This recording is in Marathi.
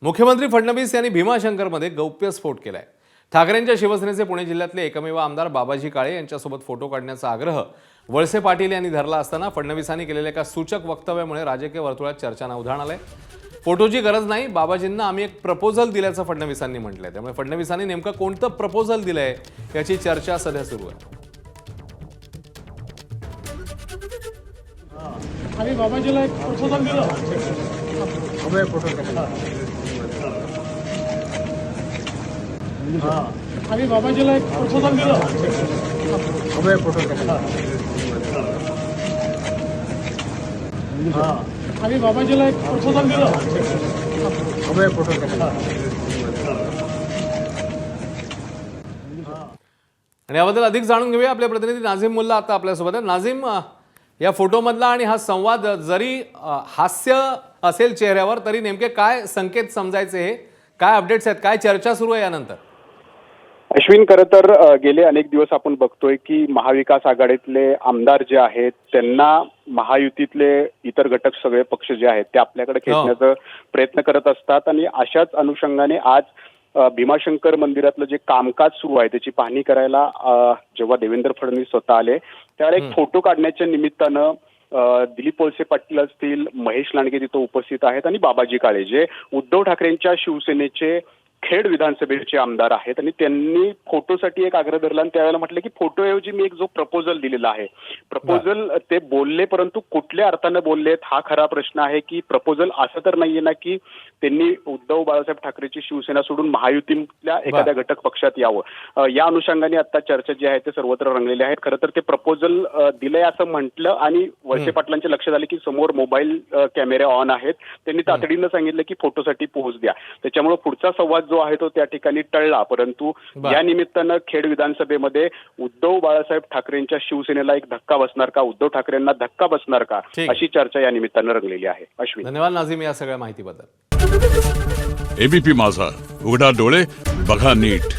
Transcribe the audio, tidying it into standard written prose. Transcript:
मुख्यमंत्री फडणवीस यांनी भीमाशंकरमध्ये गौप्यस्फोट केलाय। ठाकरेंच्या शिवसेनेचे पुणे जिल्ह्यातले एकमेव आमदार बाबाजी काळे यांच्यासोबत फोटो काढण्याचा आग्रह वळसे पाटील यांनी धरला असताना फडणवीसांनी केलेल्या एका सूचक वक्तव्यामुळे राजकीय वर्तुळात चर्चांना उधाण आलंय। फोटोची गरज नाही, बाबाजींना आम्ही एक प्रपोजल दिल्याचं फडणवीसांनी म्हटलंय। त्यामुळे फडणवीसांनी नेमकं कोणतं प्रपोजल दिलंय याची चर्चा सध्या सुरू आहे। आम्ही बाबाजीला एक प्रपोजल दिलं। आम्ही बाबाजीला एक प्रपोजल दिलं। आम्ही बाबाजीला एक प्रपोजल दिलं। आणि याबद्दल अधिक जाणून घेऊया। आपले प्रतिनिधी नाझीम मुल्ला आता आपल्यासोबत आहे। नाझीम, या फोटोमधला आणि हा संवाद जरी हास्य असेल चेहऱ्यावर तरी नेमके काय संकेत समजायचे, हे काय अपडेट्स आहेत, काय चर्चा सुरू आहे यानंतर? अश्विन, खरं तर गेले अनेक दिवस आपण बघतोय की महाविकास आघाडीतले आमदार जे आहेत त्यांना महायुतीतले इतर घटक सगळे पक्ष जे आहेत ते आपल्याकडे खेचण्याचा प्रयत्न करत असतात आणि अशाच अनुषंगाने आज भीमाशंकर मंदिरातलं जे कामकाज सुरू आहे त्याची पाहणी करायला जेव्हा देवेंद्र फडणवीस स्वतः आले त्यावेळेला एक फोटो काढण्याच्या निमित्तानं दिलीप वळसे पाटील असतील, महेश लांडगे तिथं उपस्थित आहेत आणि बाबाजी काळे जे उद्धव ठाकरेंच्या शिवसेनेचे खेड विधानसभेचे आमदार आहेत आणि त्यांनी फोटोसाठी एक आग्रह धरला आणि त्यावेळेला म्हटलं की फोटोऐवजी मी एक जो प्रपोजल दिलेला आहे, प्रपोजल ते बोलले परंतु कुठल्या अर्थानं बोललेत हा खरा प्रश्न आहे की प्रपोजल असं तर नाहीये ना की त्यांनी उद्धव बाळासाहेब ठाकरेची शिवसेना सोडून महायुतीतल्या एखाद्या घटक पक्षात यावं। या अनुषंगाने आता चर्चा जी आहे ते सर्वत्र रंगलेले आहेत। खरं तर ते प्रपोजल दिलंय असं म्हटलं आणि वळसे पाटलांच्या लक्षात आले की समोर मोबाईल कॅमेरे ऑन आहेत, त्यांनी तातडीनं सांगितलं की फोटोसाठी पोहोच द्या। त्याच्यामुळे पुढचा संवाद जो आहे तो त्या ठिकाणी टळला, परंतु या निमित्तानं खेड विधानसभेमध्ये उद्धव बाळासाहेब ठाकरेंच्या शिवसेनेला एक धक्का बसणार का, उद्धव ठाकरेंना धक्का बसणार का, अशी चर्चा या निमित्तानं रंगलेली आहे। अश्विन, धन्यवाद नाझीम या सगळ्या माहितीबद्दल। एबीपी माझा, उघडा डोळे बघा नीट।